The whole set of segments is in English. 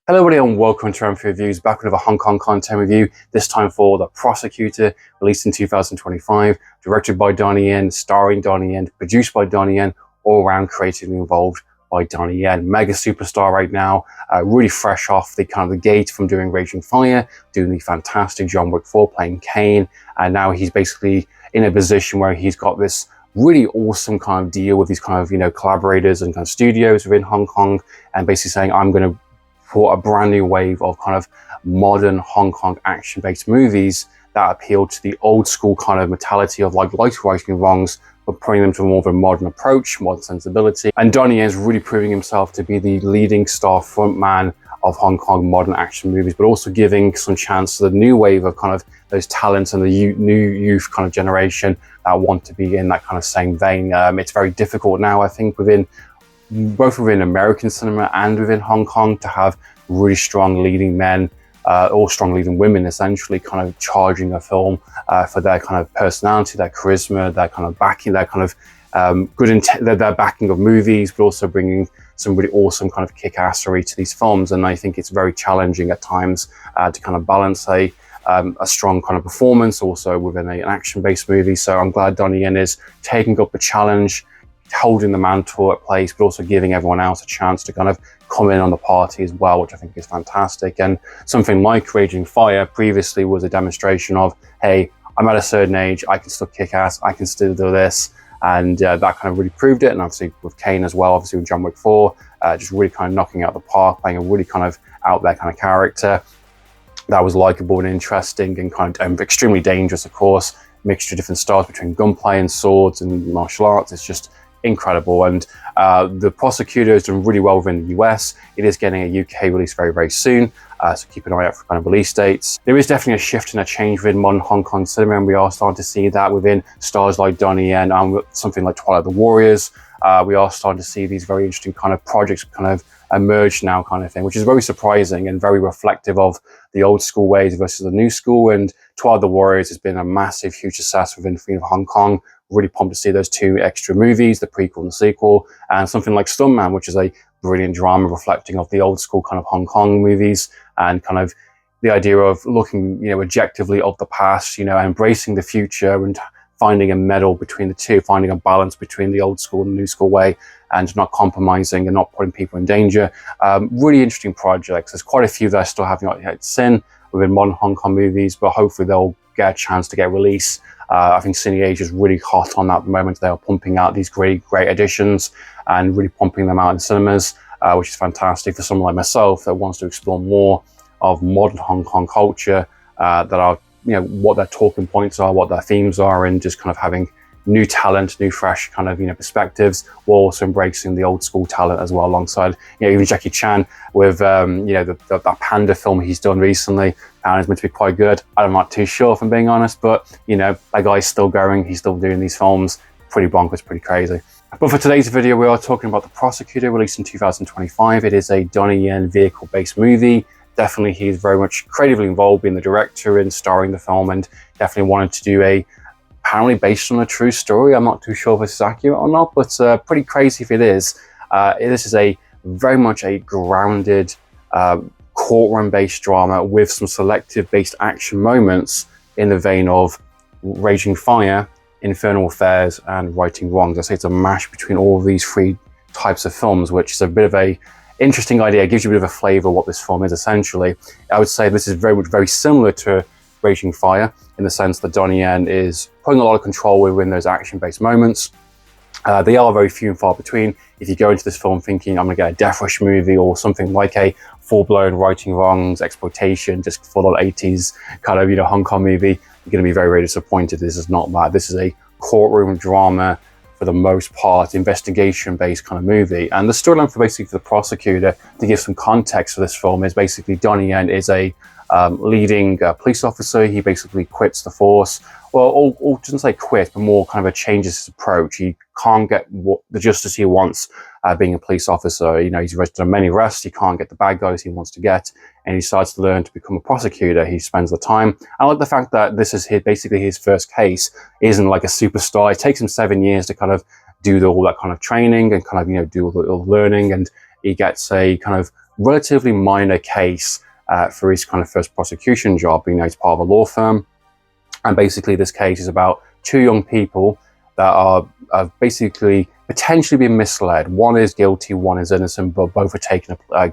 Hello everybody and welcome to Amphlett Reviews, back with another Hong Kong content review, this time for The Prosecutor, released in 2025, directed by Donnie Yen, starring Donnie Yen, produced by Donnie Yen, all around creatively involved by Donnie Yen. Mega superstar right now, really fresh off the gate from doing Raging Fire, doing the fantastic John Wick 4, playing Kane, and now he's basically in a position where he's got this really awesome kind of deal with these collaborators and studios within Hong Kong, and basically saying, I'm going to for a brand new wave of modern Hong Kong action-based movies that appeal to the old school mentality of like righting wrongs, but putting them to more of a modern approach, modern sensibility. And Donnie Yen is really proving himself to be the leading star frontman of Hong Kong modern action movies, but also giving some chance to the new wave of those talents and the new youth generation that want to be in that same vein. It's very difficult now, I think, both within American cinema and within Hong Kong, to have really strong leading men or strong leading women essentially charging a film for their personality, their charisma, their backing, their backing of movies, but also bringing some really awesome kick-assery to these films. And I think it's very challenging at times to balance a strong performance also within an action-based movie. So I'm glad Donnie Yen is taking up the challenge, holding the mantle at place, but also giving everyone else a chance to come in on the party as well, which I think is fantastic. And something like Raging Fire previously was a demonstration of, hey, I'm at a certain age, I can still kick ass, I can still do this, and that really proved it. And obviously with Kane as well, obviously with John Wick 4, just really knocking out the park, playing a really out there character that was likable and interesting and extremely dangerous, of course. Mixture of different styles between gunplay and swords and martial arts. It's just incredible. And The Prosecutor has done really well within the US. It is getting a UK release very, very soon, so keep an eye out for release dates. There is definitely a shift and a change within modern Hong Kong cinema, and we are starting to see that within stars like Donnie Yen and something like Twilight the Warriors. We are starting to see these very interesting projects emerge now, which is very surprising and very reflective of the old school ways versus the new school. And Twilight the Warriors has been a massive, huge success within Hong Kong. Really pumped to see those two extra movies, the prequel and the sequel, and something like Stuntman, which is a brilliant drama reflecting of the old school Hong Kong movies, and the idea of looking, objectively of the past, embracing the future and finding a middle between the two, finding a balance between the old school and the new school way, and not compromising and not putting people in danger. Really interesting projects. There's quite a few that I still have not yet seen within modern Hong Kong movies, but hopefully they'll get a chance to get released. I think Cine Asia is really hot on that at the moment. They are pumping out these great additions and really pumping them out in cinemas, which is fantastic for someone like myself that wants to explore more of modern Hong Kong culture, that are, what their talking points are, what their themes are, and just having new talent, new fresh perspectives, while also embracing the old school talent as well, alongside even Jackie Chan with that Panda film he's done recently. And it's meant to be quite good. I'm not too sure, if I'm being honest, but that guy's still going, he's still doing these films. Pretty bonkers, pretty crazy. But for today's video, we are talking about The Prosecutor, released in 2025. It is a Donnie Yen vehicle-based movie. Definitely, he's very much creatively involved, being the director and starring the film, and definitely wanted to do apparently based on a true story. I'm not too sure if this is accurate or not, but pretty crazy if it is. This is very much a grounded, courtroom-based drama with some selective-based action moments in the vein of Raging Fire, Infernal Affairs, and Righting Wrongs. I say it's a mash between all of these three types of films, which is a bit of a interesting idea. It gives you a bit of a flavor of what this film is essentially. I would say this is very similar to Raging Fire, in the sense that Donnie Yen is putting a lot of control within those action-based moments. They are very few and far between. If you go into this film thinking, I'm going to get a Death Rush movie or something like a full-blown righting wrongs, exploitation, just full-on 80s Hong Kong movie, you're going to be very disappointed. This is not that. This is a courtroom drama, for the most part, investigation-based movie. And the storyline for The Prosecutor, to give some context for this film, is basically Donnie Yen is a leading police officer. He basically quits the force. Well, or doesn't say quit, but more changes his approach. He can't get the justice he wants being a police officer. He's done many arrests. He can't get the bad guys he wants to get, and he decides to learn to become a prosecutor. He spends the time. I like the fact that this is basically his first case. He isn't like a superstar. It takes him 7 years to do all that training and do all the learning, and he gets a relatively minor case for his kind of first prosecution job. You know, he's part of a law firm, and basically this case is about two young people that are basically potentially being misled. One is guilty, one is innocent, but both are taking a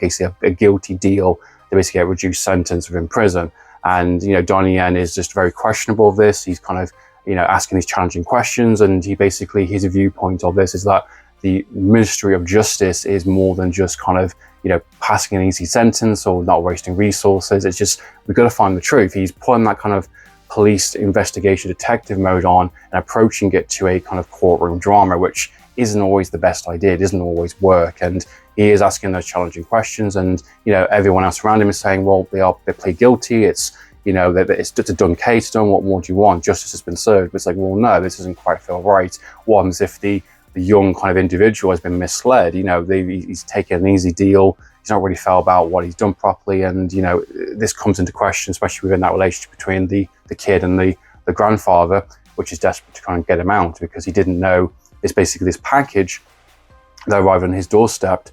guilty deal to basically get a reduced sentence within prison. And, you know, Donnie Yen is just very questionable of this. He's kind of, you know, asking these challenging questions, and he basically, his viewpoint of this is that the Ministry of Justice is more than just kind of, you know, passing an easy sentence or not wasting resources. It's just, we've got to find the truth. He's putting that kind of police investigation detective mode on and approaching it to a kind of courtroom drama, which isn't always the best idea. It doesn't always work. And he is asking those challenging questions, and, you know, everyone else around him is saying, well, they plead guilty. It's, you know, it's just a done case done. What more do you want? Justice has been served. But it's like, well, no, this doesn't quite feel right. What happens if the young kind of individual has been misled? You know, he's taken an easy deal. He's not really felt about what he's done properly. And, you know, this comes into question, especially within that relationship between the kid and the grandfather, which is desperate to kind of get him out, because he didn't know it's basically this package that arrived on his doorstep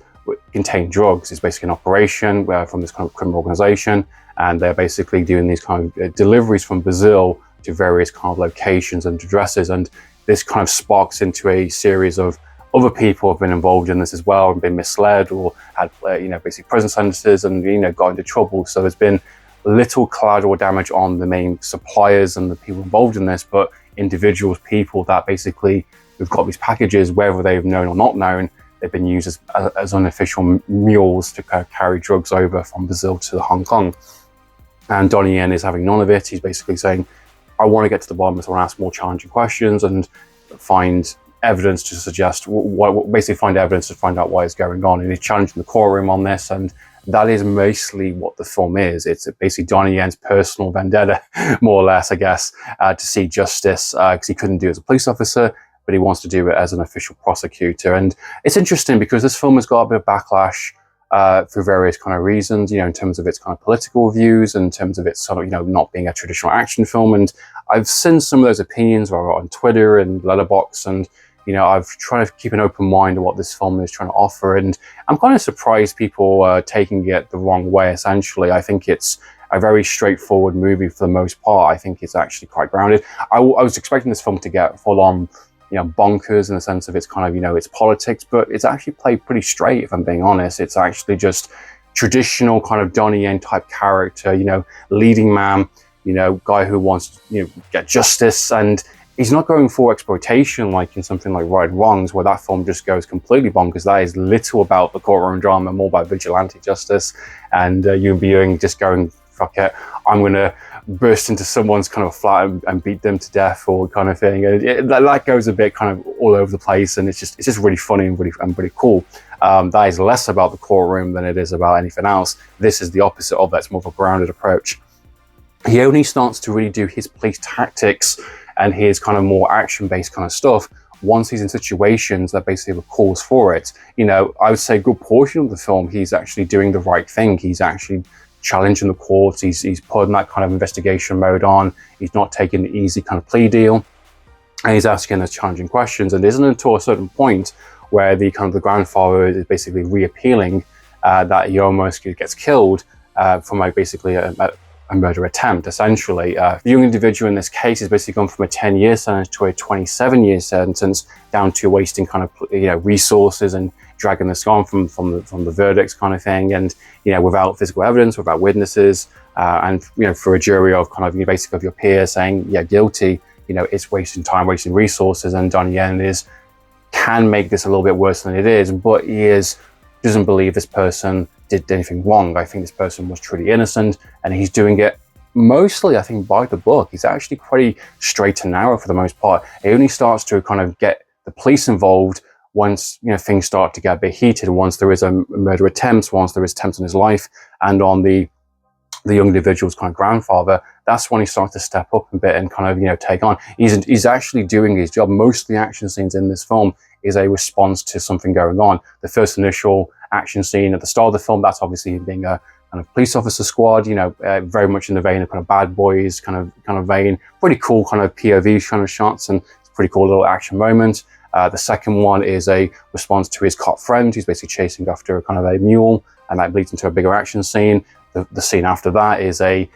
contained drugs. It's basically an operation from this kind of criminal organization, and they're basically doing these kind of deliveries from Brazil to various kind of locations and addresses. And this kind of sparks into a series of other people who have been involved in this as well and been misled or had, you know, basically prison sentences and, you know, got into trouble. So there's been little collateral damage on the main suppliers and the people involved in this, but individuals, people that basically who've got these packages, whether they've known or not known, they've been used as unofficial mules to kind of carry drugs over from Brazil to Hong Kong. And Donnie Yen is having none of it. He's basically saying, I want to get to the bottom of this. I want to ask more challenging questions and find evidence to suggest, basically find evidence to find out what is going on. And he's challenging the courtroom on this, and that is mostly what the film is. It's basically Donnie Yen's personal vendetta, more or less, I guess, to see justice, because he couldn't do it as a police officer, but he wants to do it as an official prosecutor. And it's interesting because this film has got a bit of backlash for various kind of reasons, you know, in terms of its kind of political views, in terms of its sort of, you know, not being a traditional action film. And I've seen some of those opinions on Twitter and Letterboxd, and, you know, I've tried to keep an open mind to what this film is trying to offer. And I'm kind of surprised people are taking it the wrong way, essentially. I think it's a very straightforward movie for the most part. I think it's actually quite grounded. I was expecting this film to get full on, you know, bonkers in the sense of its kind of, you know, its politics, but it's actually played pretty straight, if I'm being honest. It's actually just traditional kind of Donnie Yen type character, you know, leading man, you know, guy who wants to, you know, get justice. And he's not going for exploitation like in something like Right and Wrongs, where that film just goes completely bonkers. That is little about the courtroom drama, more about vigilante justice, and you being just going, fuck it, I'm going to burst into someone's kind of flat and beat them to death, or kind of thing. And that goes a bit kind of all over the place, and it's just really funny and really cool. That is less about the courtroom than it is about anything else. This is the opposite of that. It's more of a grounded approach. He only starts to really do his police tactics and his kind of more action-based kind of stuff once he's in situations that basically have a cause for it. You know, I would say a good portion of the film, he's actually doing the right thing. He's actually challenging the courts. He's putting that kind of investigation mode on. He's not taking the easy kind of plea deal, and he's asking those challenging questions. And it isn't until a certain point where the kind of the grandfather is basically reappealing that he almost gets killed from like basically a murder attempt, essentially. The young individual in this case has basically gone from a 10-year sentence to a 27-year sentence, down to wasting kind of, you know, resources and dragging this on from the verdicts kind of thing, and, you know, without physical evidence, without witnesses, and, you know, for a jury of kind of, you know, basically of your peers saying, yeah, guilty, you know, it's wasting time, wasting resources. And Donnie Yen can make this a little bit worse than it is, but he doesn't believe this person did anything wrong. I think this person was truly innocent, and he's doing it mostly, I think, by the book. He's actually pretty straight and narrow for the most part. He only starts to kind of get the police involved once, you know, things start to get a bit heated, once there is a murder attempt, once there is attempts on his life and on the young individual's kind of grandfather. That's when he starts to step up a bit and kind of, you know, take on. He's actually doing his job. Most of the action scenes in this film is a response to something going on. The first initial action scene at the start of the film, that's obviously him being a kind of police officer squad, you know, very much in the vein of kind of Bad Boys kind of vein. Pretty cool kind of POV kind of shots, and it's a pretty cool little action moment. The second one is a response to his cop friend who's basically chasing after kind of a mule, and that leads into a bigger action scene. The scene after that is a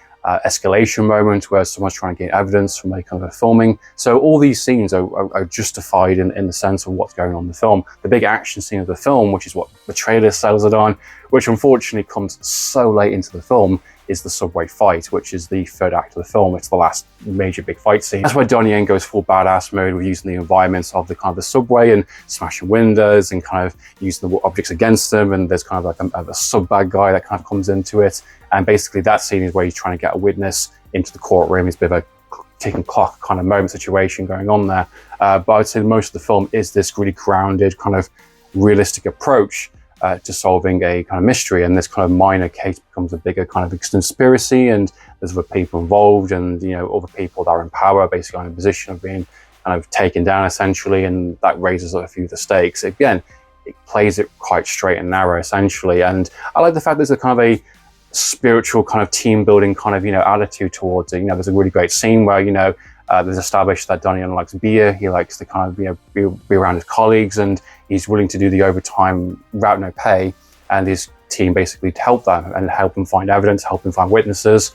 escalation moment where someone's trying to gain evidence from a kind of a filming. So all these scenes are justified in the sense of what's going on in the film. The big action scene of the film, which is what the trailer sells it on, which unfortunately comes so late into the film, is the subway fight, which is the third act of the film. It's the last major big fight scene. That's where Donnie Yen goes full badass mode with using the environments of the kind of the subway and smashing windows and kind of using the objects against them. And there's kind of like a sub bad guy that kind of comes into it. And basically that scene is where he's trying to get a witness into the courtroom. It's a bit of a ticking clock kind of moment situation going on there. But I'd say most of the film is this really grounded kind of realistic approach to solving a kind of mystery, and this kind of minor case becomes a bigger kind of conspiracy, and there's other people involved, and other people that are in power basically are in a position of being kind of taken down essentially, and that raises a few of the stakes. Again, it plays it quite straight and narrow essentially, and I like the fact there's a kind of a spiritual kind of team building kind of attitude towards it. There's a really great scene where there's established that Donnie Yen likes beer. He likes to kind of be around his colleagues, and he's willing to do the overtime without no pay. And his team basically help them and help him find evidence, help him find witnesses,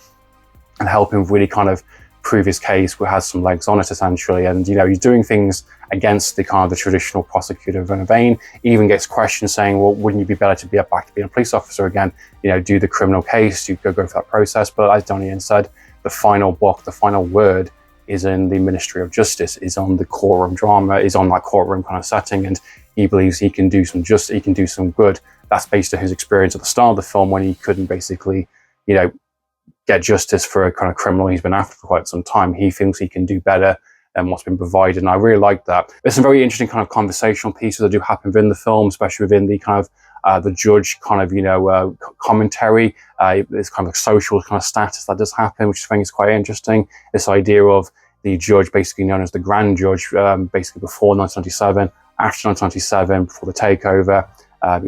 and help him really kind of prove his case, which has some legs on it essentially. And he's doing things against the kind of the traditional prosecutor in a vein. He even gets questions saying, well, wouldn't you be better to be back to being a police officer again? Do the criminal case, you go through that process. But as Donnie Yen said, the final book, the final word is in the Ministry of Justice, is on the courtroom drama, is on that courtroom kind of setting, and he believes he can do some he can do some good. That's based on his experience at the start of the film when he couldn't basically, get justice for a kind of criminal he's been after for quite some time. He thinks he can do better than what's been provided, and I really like that. There's some very interesting kind of conversational pieces that do happen within the film, especially within the kind of the judge kind of commentary. There's kind of social kind of status that does happen, which I think is quite interesting. This idea of the judge basically known as the grand judge, basically before 1997, after 1997, before the takeover,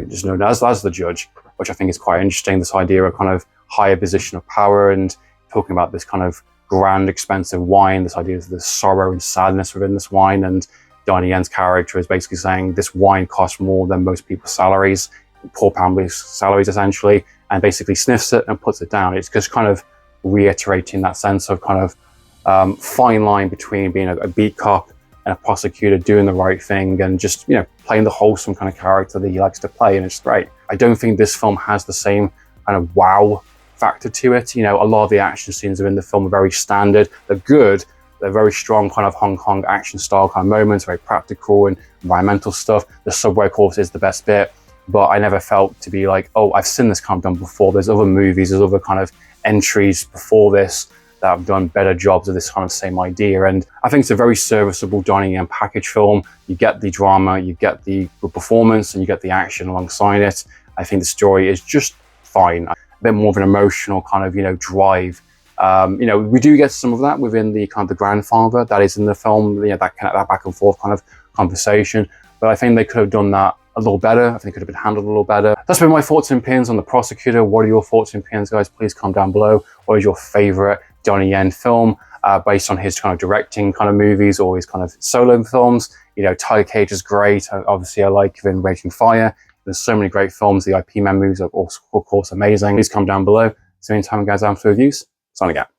just known as the judge, which I think is quite interesting. This idea of kind of higher position of power, and talking about this kind of grand, expensive wine, this idea of the sorrow and sadness within this wine. And Donnie Yen's character is basically saying this wine costs more than most people's salaries, poor families' salaries essentially, and basically sniffs it and puts it down. It's just kind of reiterating that sense of kind of fine line between being a beat cop and a prosecutor doing the right thing, and just playing the wholesome kind of character that he likes to play, and it's great. I don't think this film has the same kind of wow factor to it. A lot of the action scenes within the film are very standard. They're good. They're very strong kind of Hong Kong action style kind of moments, very practical and environmental stuff. The subway course is the best bit, but I never felt to be like, oh, I've seen this kind of done before. There's other movies, there's other kind of entries before this that have done better jobs of this kind of same idea. And I think it's a very serviceable Donnie Yen package film. You get the drama, you get the performance, and you get the action alongside it. I think the story is just fine. A bit more of an emotional kind of, drive. We do get some of that within the kind of the grandfather that is in the film, that kind of that back and forth kind of conversation. But I think they could have done that a little better. I think it could have been handled a little better. That's been my thoughts and opinions on The Prosecutor. What are your thoughts and opinions, guys? Please comment down below. What is your favorite Donnie Yen film based on his kind of directing kind of movies or his kind of solo films? Tiger Cage is great. Obviously, I like even Raging Fire. There's so many great films. The IP Man movies are, of course, amazing. Please comment down below. So, in the meantime, guys, I'm for reviews. Signing out.